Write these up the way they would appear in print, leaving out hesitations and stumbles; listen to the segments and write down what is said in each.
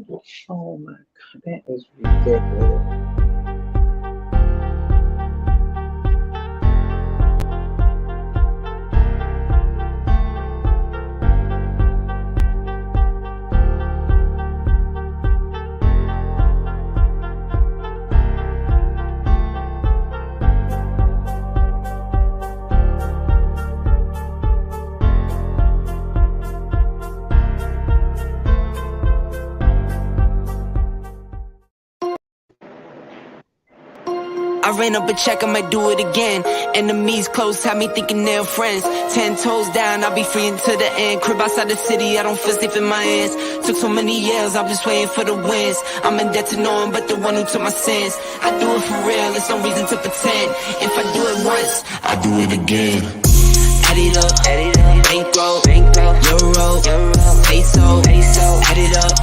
Oh my God, that is ridiculous. I ran up a check, I might do it again. Enemies close, have me thinking they're friends. 10 toes down, I'll be free until the end. Crib outside the city, I don't feel safe in my hands. Took so many years, I'm just waiting for the wins. I'm in debt to no one but the one who took my sins. I do it for real, there's no reason to pretend. If I do it once, I do it again. Add it up, bankroll, euro, peso, add it up,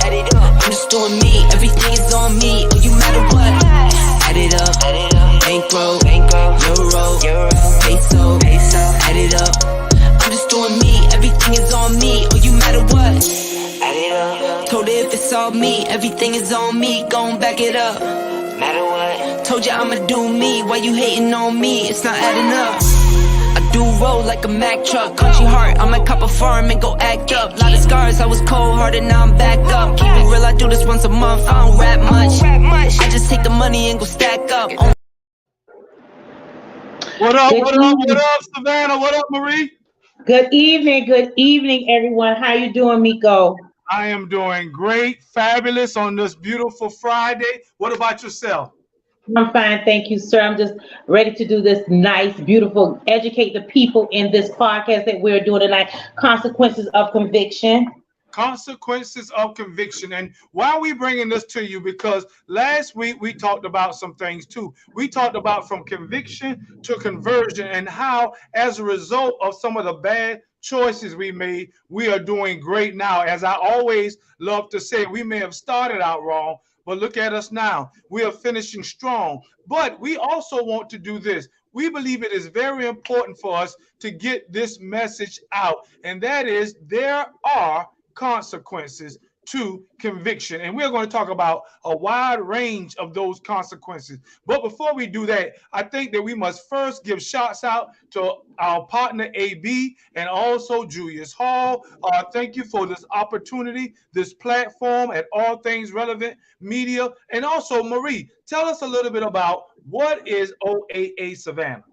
I'm just doing me, everything is on me, oh you matter what. Add it up, bankroll, euro, peso, add it up, I'm just doing me, everything is on me, oh you matter what. Add it up, told her if it's all me, everything is on me, gon' back it up. Matter what, told ya I'ma do me, why you hating on me, it's not adding up. I do roll like a Mack truck, country heart, I might cop a farm and go act up. Lot of scars, I was cold-hearted, now I'm back up. Keep it real, I do this once a month, I don't rap much. I just take the money and go stack up. What up, Good what up, evening. what up, Savannah? What up, Marie? Good evening, everyone. How you doing, Miko? I am doing great, fabulous on this beautiful Friday. What about yourself? I'm fine, thank you, sir. I'm just ready to do this nice, beautiful, educate the people in this podcast that we're doing tonight. Consequences of conviction. Consequences of conviction. And why are we bringing this to you? Because last week we talked about some things too. We talked about from conviction to conversion and how, as a result of some of the bad choices we made, we are doing great now. As I always love to say, we may have started out wrong, but look at us now. We are finishing strong. But we also want to do this. We believe it is very important for us to get this message out, and that is there are consequences to conviction. And we're going to talk about a wide range of those consequences. But before we do that, I think that we must first give shouts out to our partner AB and also Julius Hall. Thank you for this opportunity, this platform at All Things Relevant Media. And also, Marie, tell us a little bit about what is OAA Savannah.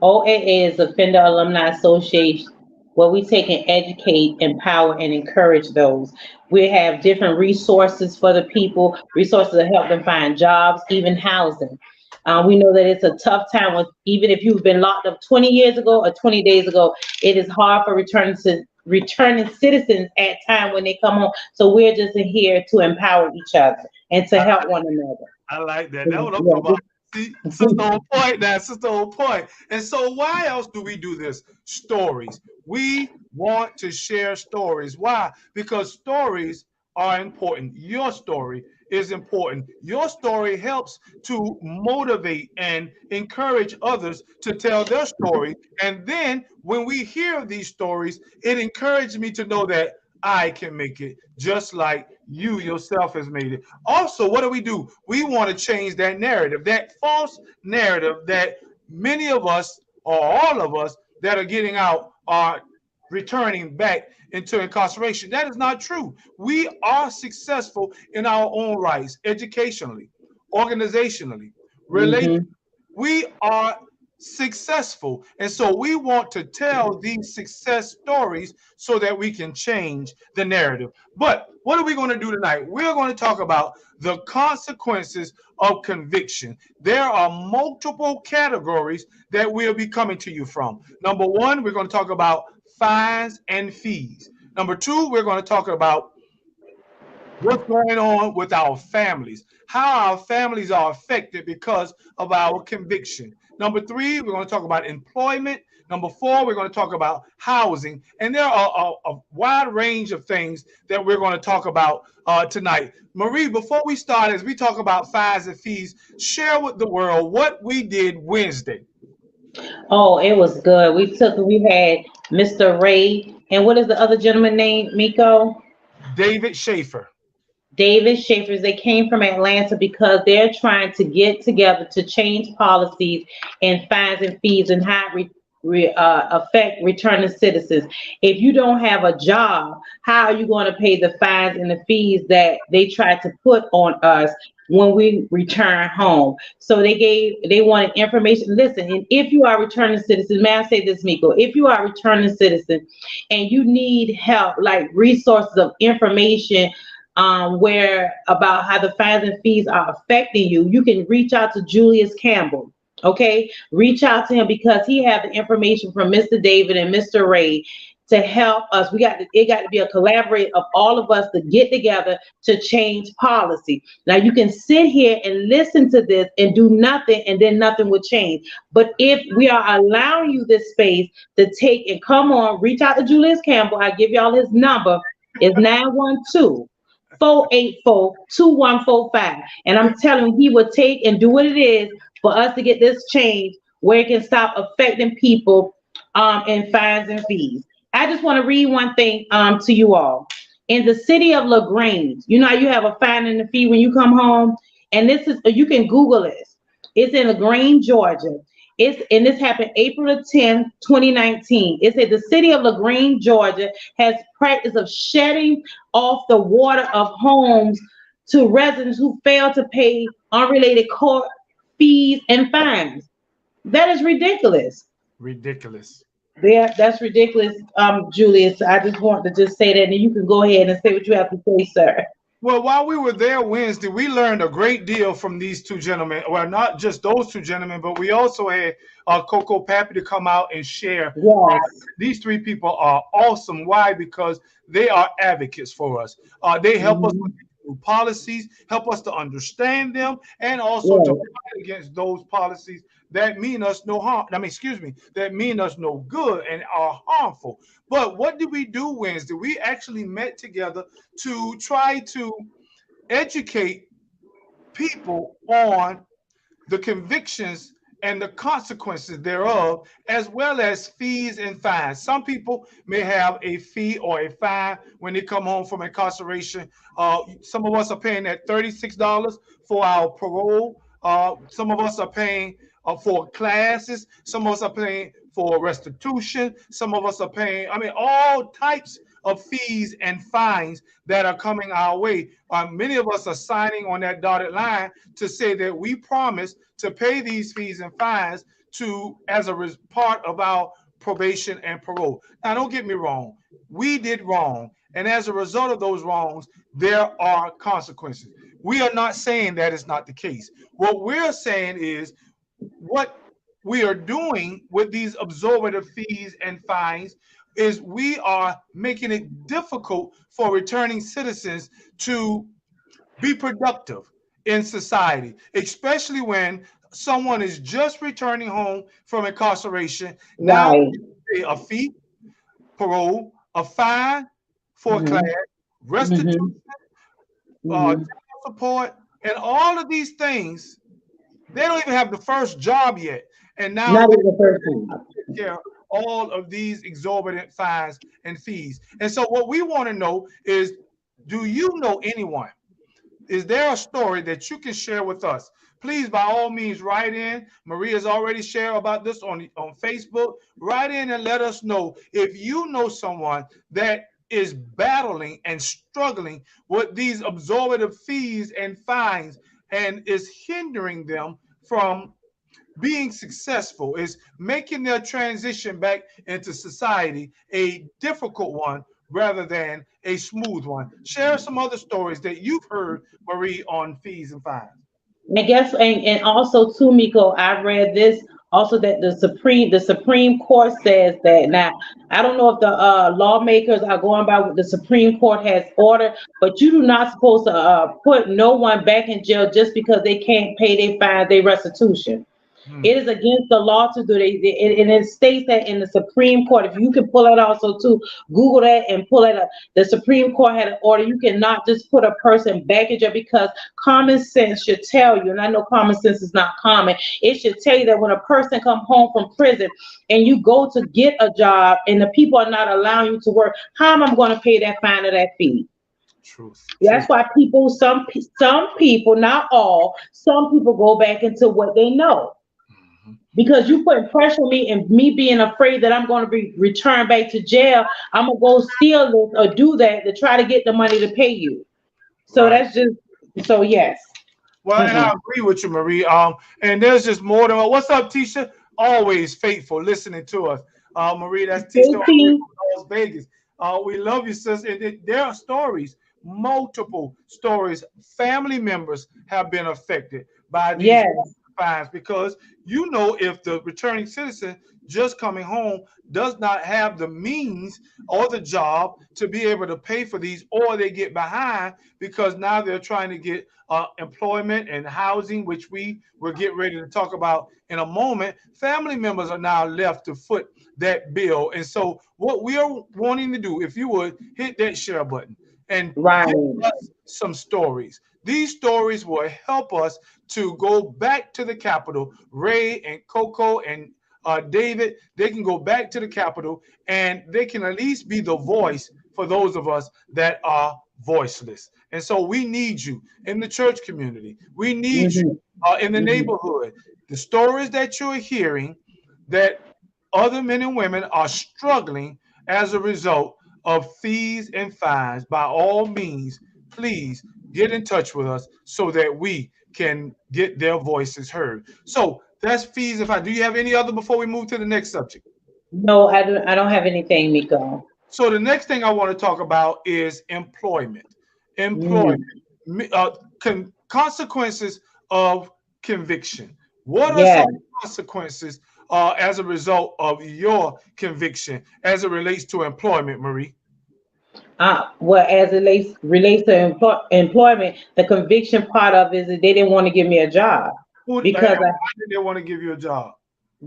OAA is Offender Alumni Association, where we take and educate, empower, and encourage those. We have different resources for the people, resources to help them find jobs, even housing. We know that it's a tough time with, even if you've been locked up 20 years ago or 20 days ago, it is hard for returning citizens at time when they come home. So we're just here to empower each other and to help one another. I like that. That's what I'm talking about. See, sister on point now, sister on point. And so why else do we do this? Stories. We want to share stories. Why? Because stories are important. Your story is important. Your story helps to motivate and encourage others to tell their story. And then when we hear these stories, it encourages me to know that I can make it just like you yourself has made it. Also, what do? We want to change that narrative, that false narrative that many of us or all of us that are getting out are returning back into incarceration. That is not true. We are successful in our own rights, educationally, organizationally, relationally. Mhm. We are successful. And so we want to tell these success stories so that we can change the narrative. But what are we going to do tonight? We're going to talk about the consequences of conviction. There are multiple categories that we'll be coming to you from. Number one, we're going to talk about fines and fees. Number two, we're going to talk about what's going on with our families, how our families are affected because of our conviction. Number three, we're going to talk about employment. Number four, we're going to talk about housing. And there are a wide range of things that we're going to talk about tonight. Marie, before we start, as we talk about fines and fees, share with the world what we did Wednesday. Oh, it was good. We had Mr. Ray, and what is the other gentleman name, Miko? David Schaefer. David Schaefer's. They came from Atlanta because they're trying to get together to change policies and fines and fees and how it affect returning citizens. If you don't have a job, how are you going to pay the fines and the fees that they try to put on us when we return home? So they wanted information. Listen, and if you are a returning citizen, may I say this, Miko? If you are a returning citizen and you need help, like resources of information, where about how the fines and fees are affecting you, you can reach out to Julius Campbell. Okay, reach out to him because he has the information from Mr. David and Mr. Ray to help us. It got to be a collaborate of all of us to get together to change policy. Now you can sit here and listen to this and do nothing, and then nothing will change. But if we are allowing you this space to take and come on, reach out to Julius Campbell. I give y'all his number. It's 912-484-2145. And I'm telling you, he will take and do what it is for us to get this change where it can stop affecting people in fines and fees. I just want to read one thing to you all. In the city of LaGrange, you know how you have a fine and a fee when you come home? And this is, you can Google this. It's in LaGrange, Georgia. And this happened April the 10th, 2019. It said the city of LaGrange, Georgia has practice of shutting off the water of homes to residents who fail to pay unrelated court fees and fines. That is ridiculous. Ridiculous. Yeah, that's ridiculous, Julius. I just want to just say that, and you can go ahead and say what you have to say, sir. Well, while we were there Wednesday, we learned a great deal from these two gentlemen. Well, not just those two gentlemen, but we also had Coco Pappy to come out and share. Yes. These three people are awesome. Why? Because they are advocates for us. They help us with policies, help us to understand them, and also to fight against those policies that mean us no harm. That mean us no good and are harmful. But what did we do Wednesday? We actually met together to try to educate people on the convictions and the consequences thereof, as well as fees and fines. Some people may have a fee or a fine when they come home from incarceration. Some of us are paying that $36 for our parole. Some of us are paying for classes. Some of us are paying for restitution. Some of us are paying, all types of fees and fines that are coming our way. Many of us are signing on that dotted line to say that we promise to pay these fees and fines as a part of our probation and parole. Now, don't get me wrong. We did wrong. And as a result of those wrongs, there are consequences. We are not saying that is not the case. What we're saying is what we are doing with these absorbative fees and fines is we are making it difficult for returning citizens to be productive in society, especially when someone is just returning home from incarceration. Now, a fee, parole, a fine for a class, restitution, support, and all of these things. They don't even have the first job yet, and now not even the first job. Take care of all of these exorbitant fines and fees. And so, what we want to know is, do you know anyone? Is there a story that you can share with us? Please, by all means, write in. Maria's already shared about this on Facebook. Write in and let us know if you know someone that is battling and struggling with these absorbative fees and fines and is hindering them from being successful, is making their transition back into society a difficult one rather than a smooth one. Share some other stories that you've heard, Marie, on fees and fines. I guess, and also too, Miko, I read this also that the Supreme Court says that. Now, I don't know if the lawmakers are going by what the Supreme Court has ordered, but you do not supposed to put no one back in jail just because they can't pay their fine, their restitution. It is against the law to do that, and it states that in the Supreme Court. If you can pull it also too, Google that and pull it up. The Supreme Court had an order. You cannot just put a person back in jail because common sense should tell you, and I know common sense is not common. It should tell you that when a person come home from prison and you go to get a job and the people are not allowing you to work, how am I going to pay that fine or that fee? Truth. That's why people, some people, not all, some people go back into what they know. Mhm. Because you putting pressure on me and me being afraid that I'm going to be returned back to jail, I'm gonna go steal this or do that to try to get the money to pay you. So Right. that's just so yes. Well, and I Mm-mm. agree with you, Marie. And there's just more than what's up, Tisha? Always faithful, listening to us. Marie, that's Tisha all the way 18, from Las Vegas. We love you, sis. And there are stories, multiple stories. Family members have been affected by these yes, fines because you know if the returning citizen just coming home does not have the means or the job to be able to pay for these, or they get behind because now they're trying to get employment and housing, which we will get ready to talk about in a moment. Family members are now left to foot that bill. And so, what we are wanting to do, if you would hit that share button and give right. us some stories. These stories will help us to go back to the Capitol. Ray and Coco and David, they can go back to the Capitol and they can at least be the voice for those of us that are voiceless. And so we need you in the church community. We need you Hmm. in the Hmm. neighborhood. The stories that you're hearing that other men and women are struggling as a result of fees and fines, by all means, please get in touch with us so that we can get their voices heard. So that's fees and fines. Do you have any other before we move to the next subject? No, I don't have anything, Miko. So the next thing I want to talk about is employment. Employment. Mm. Consequences of conviction. What are Yeah. some consequences as a result of your conviction as it relates to employment, Marie? Well, as it relates to employment, the conviction part of it is that they didn't want to give me a job And because why did they want to give you a job?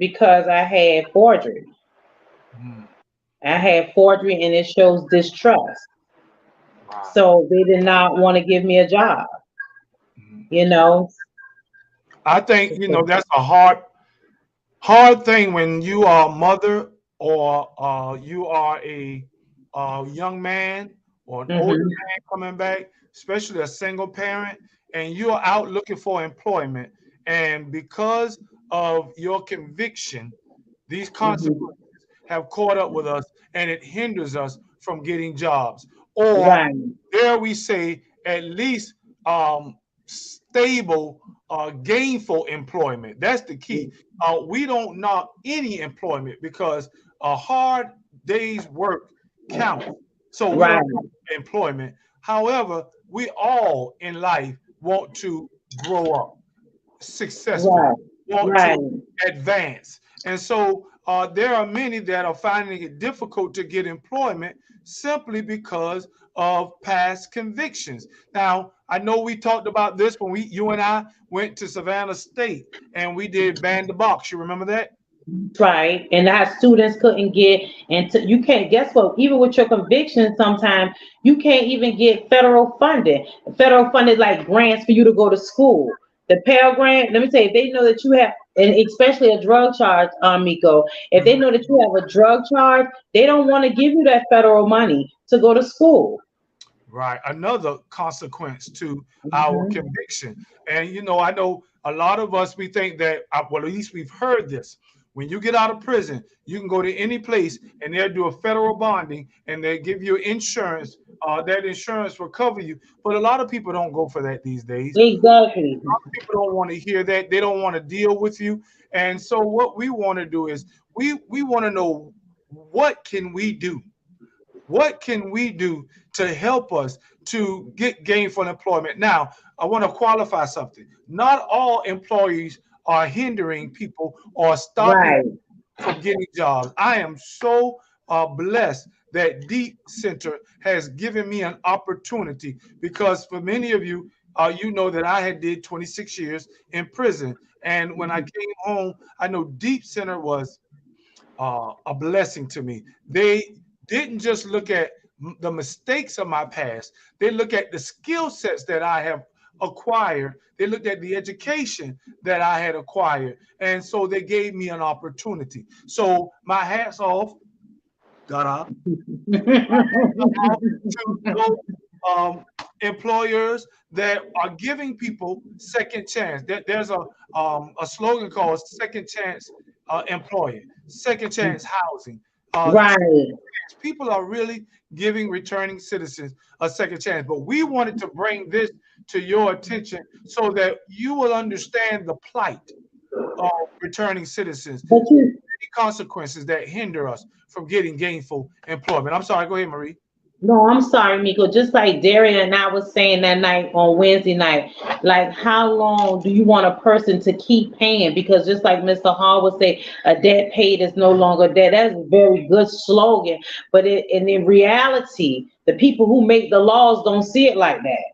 I had forgery. Hmm. I had forgery, and it shows distrust. Wow. So they did not want to give me a job. Mhm. You know. I think that's a hard thing when you are a mother or you are a young man or an older Hmm. man coming back, especially a single parent, and you are out looking for employment. And because of your conviction, these Hmm. consequences have caught up with us and it hinders us from getting jobs. Or Right. dare we say, at least stable, gainful employment. That's the key. We don't knock any employment because a hard day's work counts. So we don't Right. knock employment. However, we all in life want to grow up successful, Right. want Right. to advance. And so there are many that are finding it difficult to get employment simply because of past convictions. Now, I know we talked about this when you and I went to Savannah State and we did band the box. You remember that? Right. And our students couldn't get, and you can't, guess what? Even with your conviction, sometimes you can't even get federal funding. Federal funding, like grants for you to go to school. The Pell Grant, let me tell you, if they know that you have, and especially a drug charge, Miko, if they Mhm. know that you have a drug charge, they don't want to give you that federal money to go to school. Right. Another consequence to our Hmm. conviction. And, I know a lot of us, we think that, well, at least we've heard this. When you get out of prison, you can go to any place and they'll do a federal bonding and they give you insurance. That insurance will cover you. But a lot of people don't go for that these days. Exactly. People don't want to hear that. They don't want to deal with you. And so what we want to do is we want to know, what can we do? What can we do to help us to get gainful employment? Now, I want to qualify something. Not all employees are hindering people or stopping Right. from getting jobs. I am so blessed that Deep Center has given me an opportunity, because for many of you, you know that I had did 26 years in prison. And when I came home, I know Deep Center was a blessing to me. They didn't just look at the mistakes of my past, they look at the skill sets that I have acquired. They looked at the education that I had acquired. And so they gave me an opportunity. So my hat's off, da-da, to those employers that are giving people second chance. There's a slogan called "Second Chance Employer," "Second Chance Housing." Right. People are really giving returning citizens a second chance. But we wanted to bring this to your attention so that you will understand the plight of returning citizens, But you, the consequences that hinder us from getting gainful employment. I'm sorry, go ahead, Marie. no, I'm sorry, Miko. Just like Darian and I was saying that night on Wednesday night, like how long do you want a person to keep paying? Because just like Mr. Hall would say, a debt paid is no longer debt. That's a very good slogan. But and in reality, the people who make the laws don't see it like that,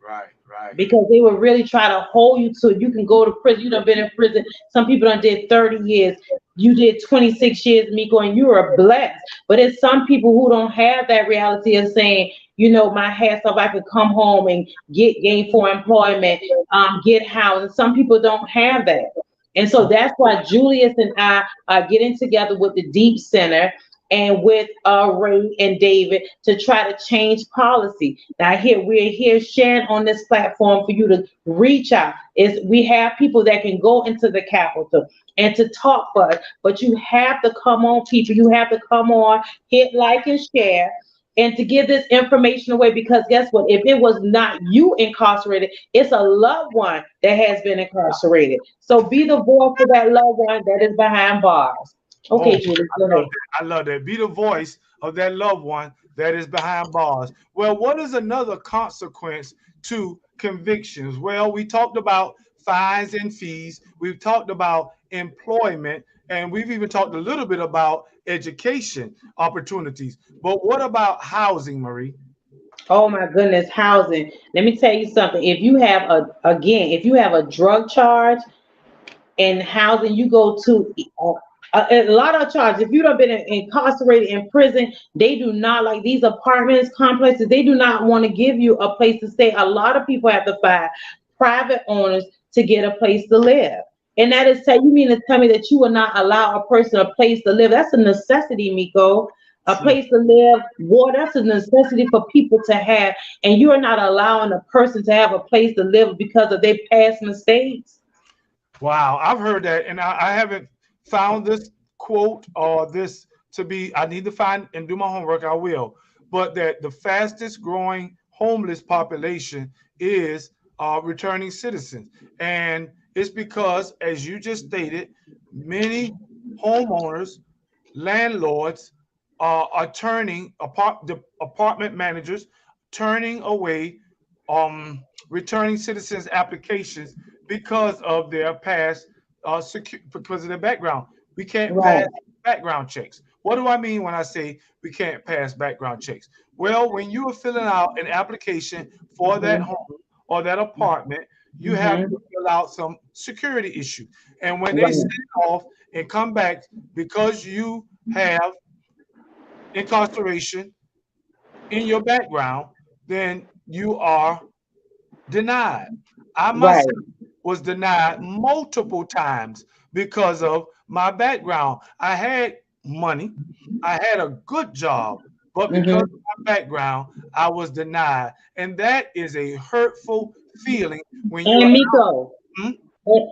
Right, right. because they would really try to hold you to, you can go to prison. You done been in prison. Some people done did 30 years. You did 26 years, Miko, and you are blessed. But it's some people who don't have that reality of saying, my hats off, I could come home and get gainful employment, get housing. Some people don't have that. And so that's why Julius and I are getting together with the Deep Center and with Ray and David to try to change policy. Now here we're here sharing on this platform for you to reach out. Is we have people that can go into the Capitol and to talk for us, but you have to come on, people. You have to come on, hit like and share. And to give this information away, because guess what? If it was not you incarcerated, it's a loved one that has been incarcerated. So be the voice for that loved one that is behind bars. Oh, Okay, Julie, go I love ahead. that. I love that. Be the voice of that loved one that is behind bars. Well, what is another consequence to convictions? Well, we talked about fines and fees. We've talked about employment, and we've even talked a little bit about education opportunities. But what about housing, Marie? Oh my goodness, housing. Let me tell you something. If you have if you have a drug charge in housing, you go to a lot of charges. If you don't been incarcerated in prison, they do not like these apartments complexes. They do not want to give you a place to stay. A lot of people have to find private owners to get a place to live. And that is, you mean to tell me that you will not allow a person a place to live? That's a necessity, Miko. A True. place to live, water, that's a necessity for people to have. And you are not allowing a person to have a place to live because of their past mistakes. Wow, I've heard that, and I haven't found this quote or this to be. I need to find and do my homework. I will, but that the fastest growing homeless population is returning citizens, and it's because, as you just stated, many homeowners, landlords are turning the apartment managers turning away returning citizens applications because of their past because of their background. We can't pass Right. background checks. What do I mean when I say we can't pass background checks? Well, when you are filling out an application for that Hmm. home or that apartment, you have to Hmm. fill out some security issue. And when they Right. send off and come back because you have incarceration in your background, then you are denied. I myself Right. was denied multiple times because of my background. I had money, I had a good job, but because Hmm. of my background, I was denied. And that is a hurtful feeling when you are. And Miko, Hmm?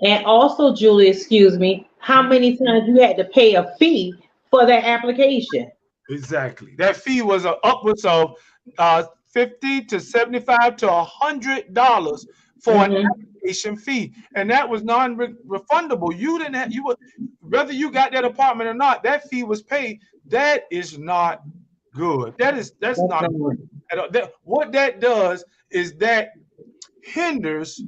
and also Julie, excuse me, how many times you had to pay a fee for that application? Exactly. That fee was upwards of 50 to 75 to $100 for an Hmm. application fee, and that was non-refundable. You didn't have you were whether you got that apartment or not. That fee was paid. That is not good. That's That's not not good at all. What that does is that hinders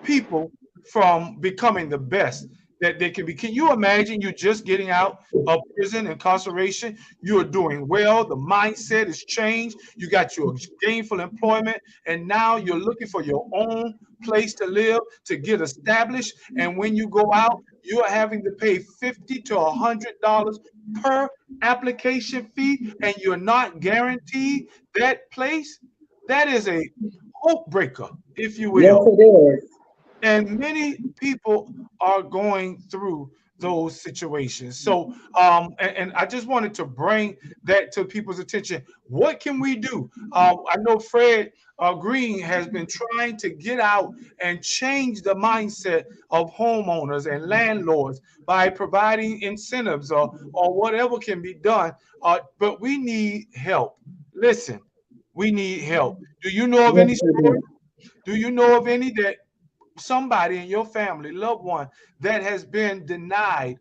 people from becoming the best that they can be. Can you imagine you just getting out of prison, incarceration? You are doing well. The mindset is changed. You got your gainful employment, and now you're looking for your own place to live to get established. And when you go out, you are having to pay $50 to $100 per application fee, and you're not guaranteed that place. That is a hope breaker, if you Yes, will. it is. And many people are going through those situations. So, and I just wanted to bring that to people's attention. What can we do? I know Fred Green has been trying to get out and change the mindset of homeowners and landlords by providing incentives or whatever can be done. But we need help. Listen, we need help. Do you know of Yes, any we stories? do. Do you know of any that somebody in your family, loved one, that has been denied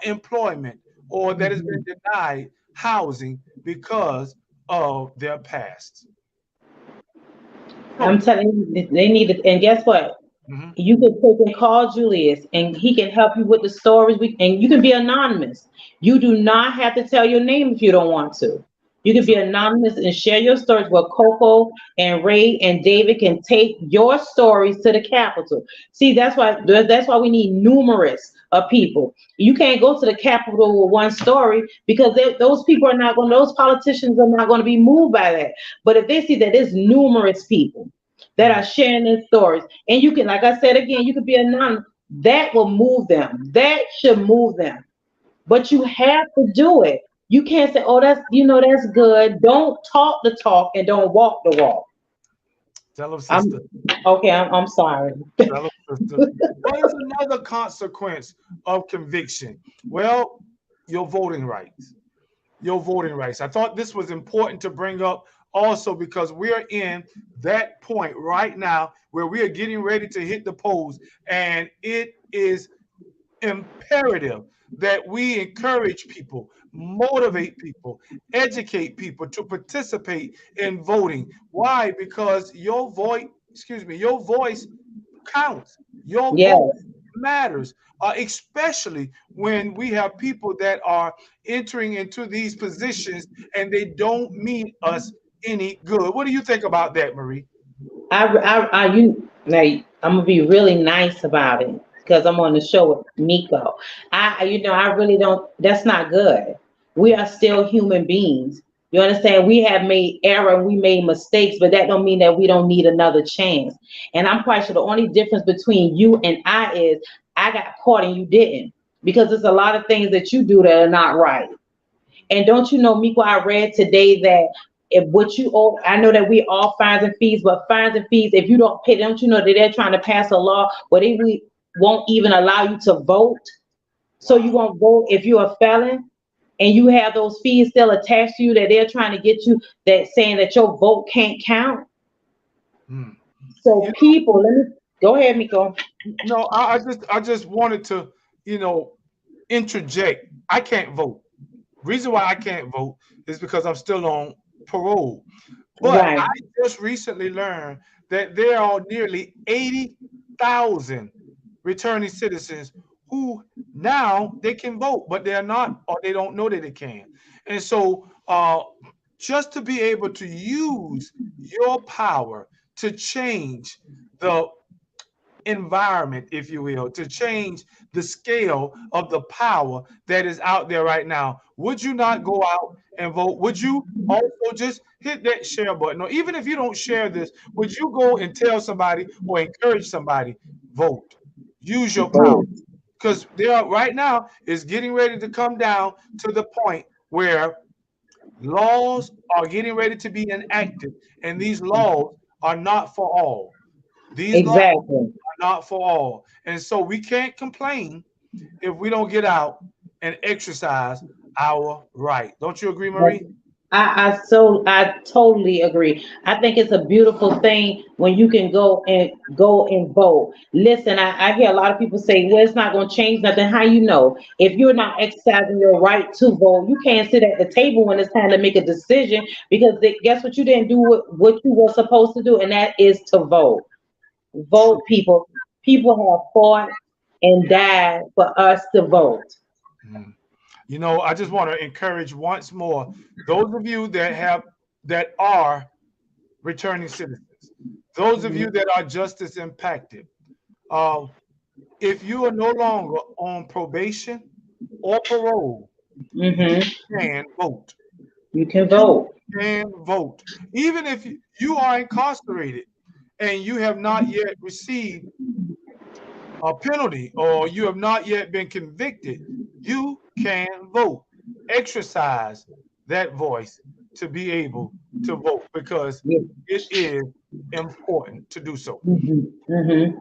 employment or that has been Mhm. denied housing because of their past? I'm So, telling you, they need it. And guess what? mhm. You can take and call Julius, and he can help you with the stories. And you can be anonymous. You do not have to tell your name if you don't want to. You can be anonymous and share your stories where Coco and Ray and David can take your stories to the Capitol. See, that's why we need numerous of people. You can't go to the Capitol with one story because those people are not going. Those politicians are not going to be moved by that. But if they see that there's numerous people that are sharing their stories, and you can, like I said again, you could be anonymous. That will move them. That should move them. But you have to do it. You can't say, "Oh, that's good." Don't talk the talk and don't walk the walk. Tell them, I'm sister. okay. I'm sorry. Tell them, sister. What is another consequence of conviction? Well, your voting rights. Your voting rights. I thought this was important to bring up also because we're in that point right now where we are getting ready to hit the polls, and it is imperative that we encourage people, motivate people, educate people to participate in voting. Why? Because your voice counts. Your Yes, vote matters, especially when we have people that are entering into these positions and they don't mean us any good. What do you think about that, Marie? you like. I'm gonna be really nice about it because I'm on the show with Miko. I really don't. That's not good. We are still human beings. You understand? We have made error, we made mistakes, but that don't mean that we don't need another chance. And I'm quite sure the only difference between you and I is I got caught and you didn't, because there's a lot of things that you do that are not right. And don't you know, Miko, I read today that if what you owe, I know that we all fines and fees, but fines and fees, if you don't pay, don't you know that they're trying to pass a law where won't even allow you to vote? So you Wow. won't vote if you're a felon and you have those fees still attached to you that they're trying to get you, that saying that your vote can't count. Hmm. So You people, let me go ahead, Miko. know, I just wanted to, you know, interject. I can't vote. Reason why I can't vote is because I'm still on parole. But I Right. just recently learned that there are nearly 80,000 returning citizens who now they can vote, but they're not, or they don't know that they can. And so, just to be able to use your power to change the environment, if you will, to change the scale of the power that is out there right now. Would you not go out and vote? Would you also just hit that share button? Or even if you don't share this, would you go and tell somebody or encourage somebody, vote, use your power? Vote. Because there are, right now is getting ready to come down to the point where laws are getting ready to be enacted, and these laws are not for all. These laws Exactly. not for all. And so we can't complain if we don't get out and exercise our right. Don't you agree, Marie? I totally agree. I think it's a beautiful thing when you can go and vote. Listen, I hear a lot of people say, "Well, it's not going to change nothing." How you know? If you're not exercising your right to vote, you can't sit at the table when it's time to make a decision, because guess what? You didn't do what you were supposed to do, and that is to vote. True. Vote, people. People have fought and died for us to vote. Mm. You know, I just want to encourage once more those of you that are returning citizens, those of you that are justice impacted. Uh, if you are no longer on probation or parole, you Hmm. can vote. You can You vote. can vote. Even if you are incarcerated and you have not yet received a penalty or you have not yet been convicted, you can vote. Exercise that voice to be able to vote because Yeah. it is important to do so. Mm-hmm.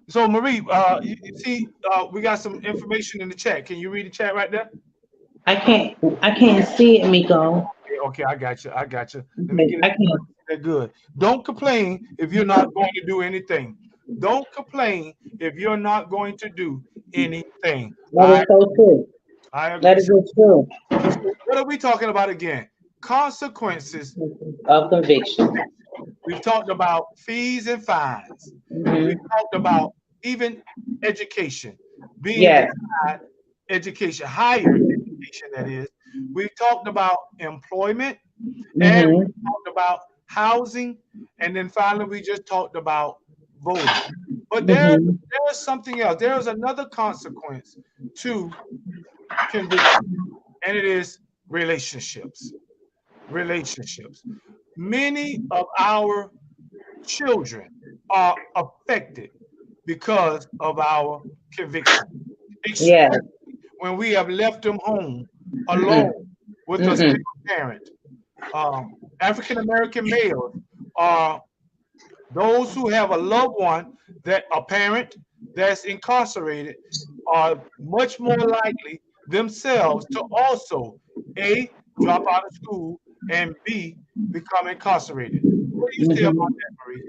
So, Marie, you see, we got some information in the chat. Can you read the chat right there? I can't see it, Miko. Okay, okay, I got you. I got you. Let me Okay, get it. I can't. That good. Don't complain if you're not going to do anything. Don't complain if you're not going to do anything. That is so true. I That agree. is so true. So what are we talking about again? Consequences Of of conviction. conviction. We've talked about fees and fines. We've Hmm. talked about even education, being Yes. denied education, higher education, that is. We've talked about employment, and we Hmm. talked about housing, and then finally we just talked about voting. But Hmm. there's something else. There is another consequence to conviction, and it is relationships. Relationships. Many of our children are affected because of our conviction, Yes. especially when we have left them home Mm-mm. alone with a Mm-mm. single parent. Um, African American males are those who have a loved one, that a parent that's incarcerated, are much more likely themselves to also A, drop out of school, and B, become incarcerated. What do you say about Hmm. that, Marie?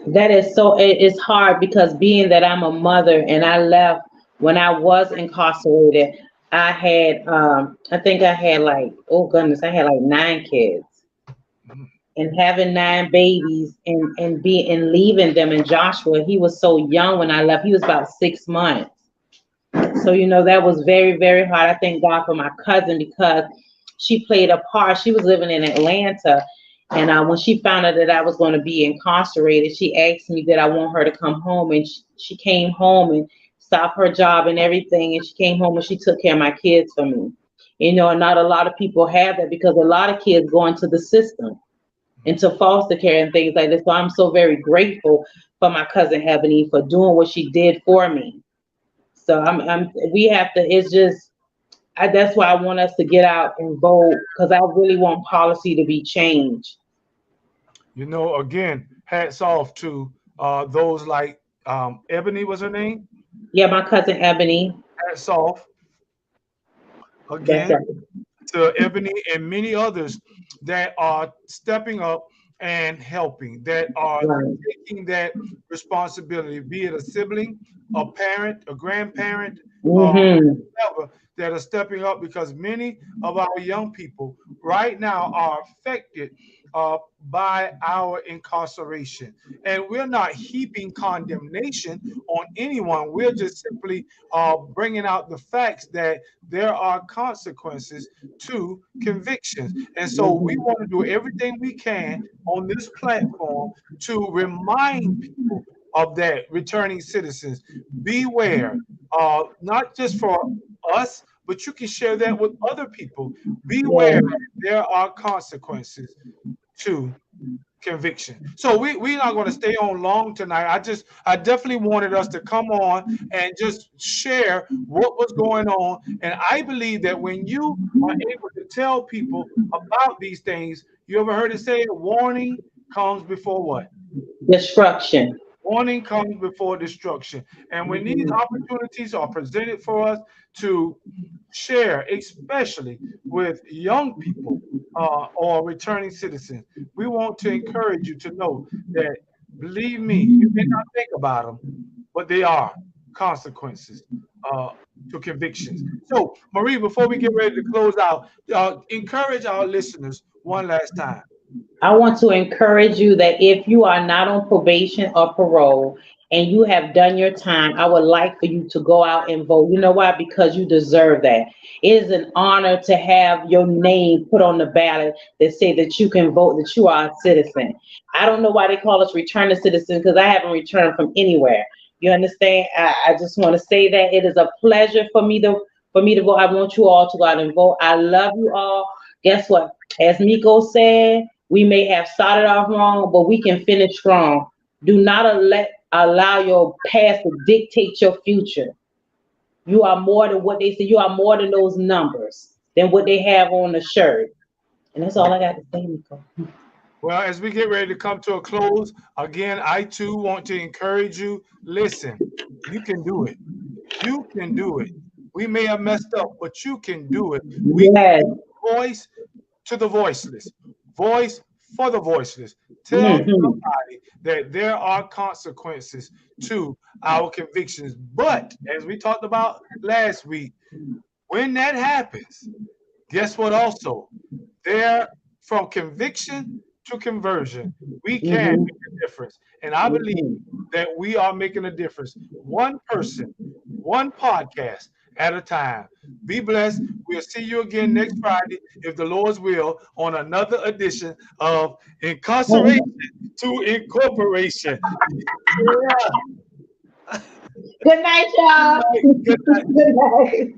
That is so, it's hard because being that I'm a mother and I left when I was incarcerated, I think I had like, oh goodness, I had like 9 kids. Mhm. And having 9 babies and leaving them. And Joshua, he was so young when I left. He was about 6 months. So that was very, very hard. I thank God for my cousin because she played a part. She was living in Atlanta, and when she found out that I was going to be incarcerated, she asked me that I want her to come home, and she came home and stopped her job and everything, and she came home and she took care of my kids for me. And not a lot of people have that because a lot of kids go into the system, into foster care and things like this. So I'm so very grateful for my cousin Ebony for doing what she did for me. So we have to. It's just that's why I want us to get out and vote because I really want policy to be changed. Again, hats off to those like Ebony was her name. Yeah, my cousin Ebony. Hats off That's again it. to Ebony and many others that are stepping up and helping, that are Right. taking that responsibility, be it a sibling, a parent, a grandparent, Mm-hmm. whatever, that are stepping up because many of our young people right now are affected by our incarceration. And we're not heaping condemnation on anyone. We're just simply bringing out the facts that there are consequences to convictions. And so we Mm-hmm. want to do everything we can on this platform to remind people of that, returning citizens. Beware, not just for us, but you can share that with other people. Beware, Yeah. there are consequences to conviction. So we're not going to stay on long tonight. I definitely wanted us to come on and just share what was going on. And I believe that when you are able to tell people about these things, you ever heard it say warning comes before what? Destruction. Warning comes before destruction. And when these opportunities are presented for us to share, especially with young people or returning citizens, we want to encourage you to know that, believe me, you may not think about them, but they are consequences uh, to convictions. So, Marie, before we get ready to close out, encourage our listeners one last time. I want to encourage you that if you are not on probation or parole and you have done your time, I would like for you to go out and vote. You know why? Because you deserve that. It is an honor to have your name put on the ballot that say that you can vote, that you are a citizen. I don't know why they call us returning citizens because I haven't returned from anywhere. You understand? I just want to say that it is a pleasure for me to vote. I want you all to go out and vote. I love you all. Guess what? As Miko said, we may have started off wrong, but we can finish strong. Do not let allow your past to dictate your future. You are more than what they say. You are more than those numbers, than what they have on the shirt. And that's all I got to say, Nico. Well, as we get ready to come to a close, again, I too want to encourage you. Listen, you can do it. You can do it. We may have messed up, but you can do it. We Yes. voice to the voiceless, voice for the voiceless. Tell Mhm. somebody that there are consequences to our convictions. But as we talked about last week, when that happens, guess what? Also, there from conviction to conversion, we can Mhm. make a difference. And I believe that we are making a difference, one person, one podcast at a time. Be blessed. We'll see you again next Friday, if the Lord's will, on another edition of Incarceration to Incorporation. Yeah. Good night, y'all. Good night. Good night.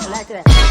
Like that.